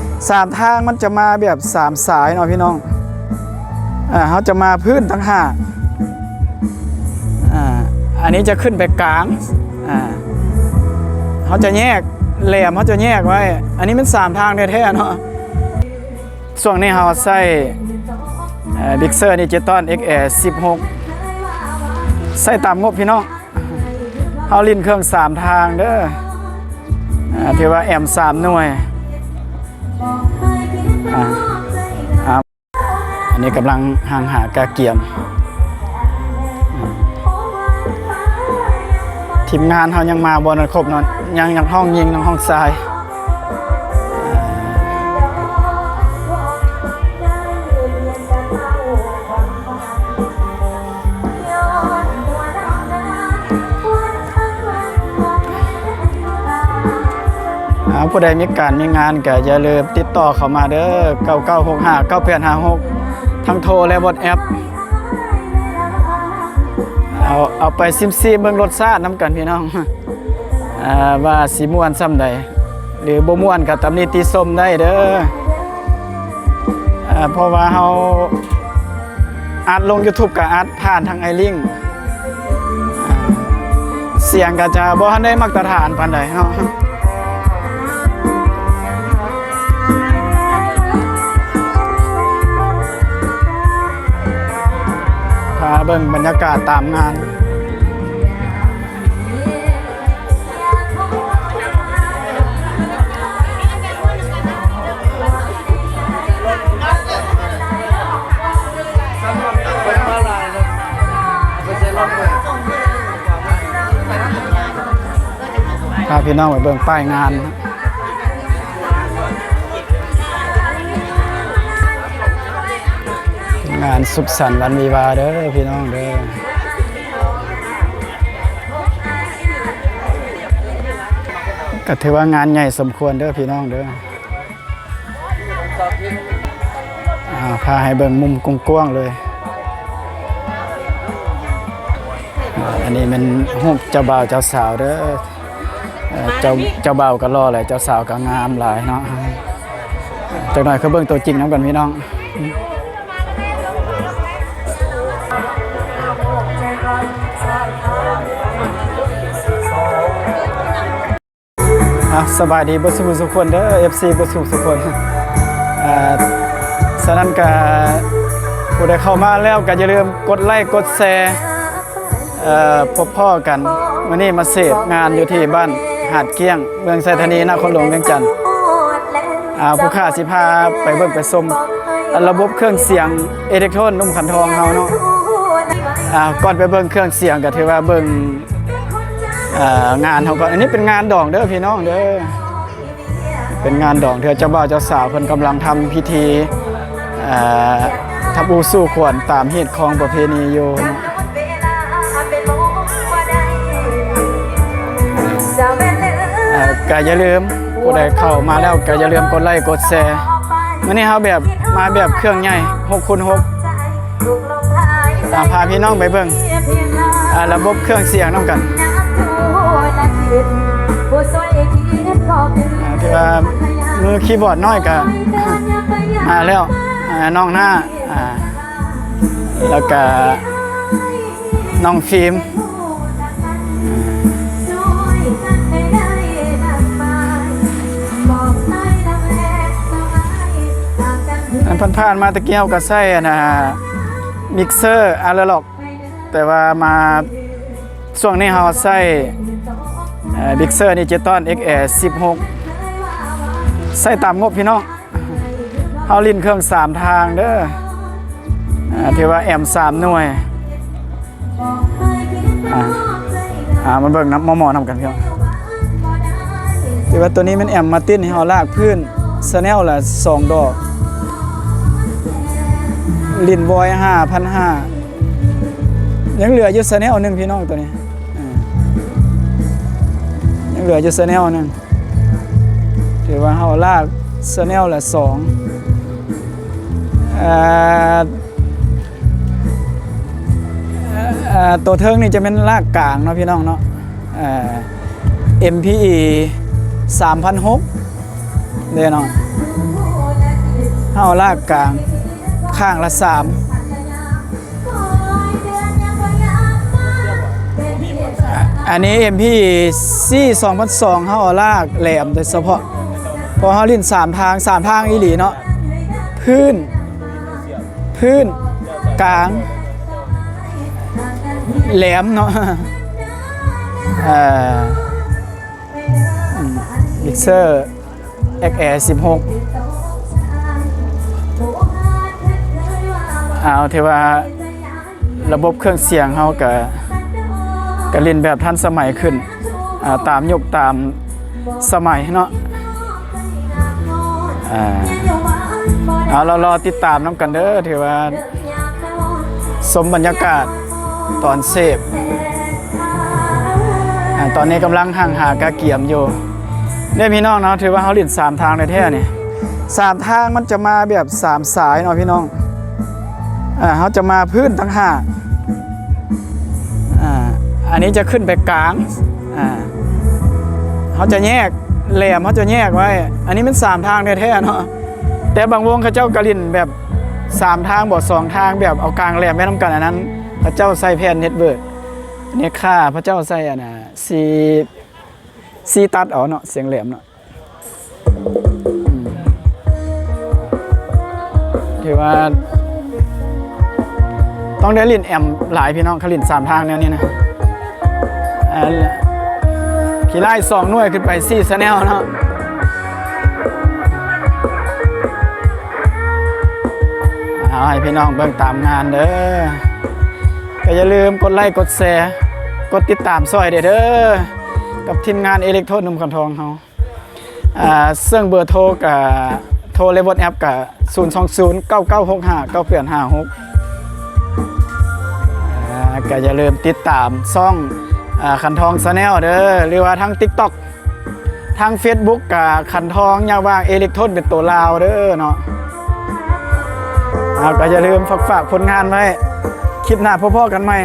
3ทางมันจะมาแบบ3สายเนาะพี่น้องเขาจะมาพื้นทั้ง5อันนี้จะขึ้นไปกลางเขาจะแยกแหลมเขาจะแยกไว้อันนี้เป็น3ทางแท้ๆเนาะช่วงนี้เขาใส่บิ๊กเซอร์ดิจิตอล XR 16ใส่ตามงบพี่น้องเขาลิ้นเครื่อง3ทางเด้อถือว่าแอม3หน่วยอันนี้กำลังห่างหากาเกียมทีมงานเขายังมาบอลครบนอนยังห้องยิงยังห้องทรายผู้ใดมีการมีงานก็อย่าลืมติดต่อเข้ามาเด้อ9965 9856ทั้งโทรและวอทแอปเอาไปซิมเบิ่งรสชาติน้ำกันพี่น้องว่าสิม่วนซ้ำใดหรือบ่ม่วนก็ตำหนิติชมได้เด้อเพราะว่าเฮาอัดลง YouTube ก็อัดผ่านทางไอลิงเสียงก็จะบ่ทันได้มาตรฐานปานใดเนาะเบิ่งบรรยากาศตามงานพาพี่น้องไปเบิ่งป้ายงานงานสุขสันต์วันวิวาเด้อพี่น้องเด้อก็ถือว่างานใหญ่สมควรเด้อพี่น้องเด้อพาให้เบิ่งมุมกว้างๆเลยอันนี้มันรูปเจ้าบ่าวเจ้าสาวเด้อเจ้าบ่าวก็รอแหละเจ้าสาวก็งามหลายเนาะจักหน่อยคือเบิ่งตัวจริงนำกันพี่น้องสบายดีบ่สุขคนเด้อ FC บ่สุขคนฉะนั้นก็ผู้ใดเข้ามาแล้วก็อย่าลืมกดไลค์กดแชร์พบพ่อกันวันนี้มาเสพงานอยู่ที่บ้านหาดเกี้ยงเมืองไซธานีนครหลวงเวียงจันทร์ผู้ข้าสิพาไปเบิ่งไปชมระบบเครื่องเสียงอิเล็กโทรนนุ่มขันทองเฮาเนาะก่อนไปเบิ่งเครื่องเสียงก็ถือว่าเบิ่งงานเขาก่อนอันนี้เป็นงานดองเด้อพี่น้องเด้อเป็นงานดองเธอเจ้าบ่าวเจ้าสาวเพิ่นกำลังทำพิธีทับอูสู่ขวัญตามฮีตของประเพณีอยู่ก็อย่าลืมผู้ใดเข้ามาแล้วก็อย่าลืมกดไลค์กดแชร์วันนี้เฮาแบบมาแบบเครื่องใหญ่6x6พาพี่น้องไปเบิ่งระบบเครื่องเสียงนำกันถือว่ามือคีย์บอร์ดน้อยก็มาแล้วน้องหน้าแล้วก็น้องฟิล์มผ่านมาตะเกียวกับไส้มิกเซอร์อะนาล็อกแต่ว่ามาช่วงนี้เราใส่บิ๊กเซอร์ดิจิตอล XR 16ใส่ตามงบพี่น้องเขาลิ้นเครื่อง3ทางเด้อถือว่าแอม3หน่วยมันเบิ่งน้ำมอๆนำกันพี่น้องถือว่าตัวนี้มันแอมมาติ้นให้เราลากพื้นสแนลละ2 ดอกลิ้นวอย5,500ยังเหลืออยู่สแนลนึงพี่น้องตัวนี้ยังเหลืออยู่สแนลนึงถือว่าเราลากสแนลละ2ตัวเทิงนี่จะเป็นลากกลางเนาะพี่น้องเนาะMPE 3,600 เด้เนาะเฮาลากกลางข้างละ3อันนี้ MP C 2002เฮาเอาลากแหลมโดยเฉพาะเพอเฮาลิ้น3ทางอีหลีเนาะพื้นกลางแหลมเนาะมิกเซอร์ XR 16เอาเทว่าระบบเครื่องเสียงเฮาก็เล่นแบบทันสมัยขึ้นตามยุคตามสมัยเนาะเอาเรารอติดตามน้ำกันเด้อถือว่าสมบรรยากาศตอนเสพตอนนี้กำลังห่างหากาเกียมอยู่เนี่ยพี่น้องเนาะถือว่าเขาหลิน3 ทางในแท้เนี่ย3 ทางมันจะมาแบบ3 สายเนาะพี่น้องเขาจะมาพื้นทั้ง5อันนี้จะขึ้นไปกลางเขาจะแยกแหลมเขาจะแยกไว้อันนี้เป็น3 ทางแท้ๆเนาะแต่บางวงเขาเจ้ากระลินแบบ3 ทางบ่2 ทางแบบเอากลางแหลมไม่ต้องกันอันนั้นพระเจ้าใส่แผ่นเน็ตเวิร์ดนี่ค่าพระเจ้าใส่อันน่ะซีตัดเอาเนาะเสียงแหลมเนาะถือว่าต้องได้ลินแอมหลายพี่น้องเขาลิน3 ทางแนวนี้นะขี่ไล่2 หน่วยขึ้นไป4 ชาแนลเนาะเอาให้พี่น้องเบิ่งตามงานเด้อก็อย่าลืมกดไลค์กดแชร์กดติดตามซอยเด้อกับทีมงานอิเล็กโทรนุ่มขันทองเขาซึ่งเบอร์โทรกับโทรเลเวลแอปกับ02099659856ก็อย่าลืมติดตามช่องขันทองชาแนลเด้อหรือว่าทั้ง TikTok ทั้ง Facebook กับขันทองยาว่างอิเล็กโทรเป็นตัวลาวเด้อเนาะก็อย่าลืมฝากผลงานไว้คลิปหน้าพ่อๆกันใหม่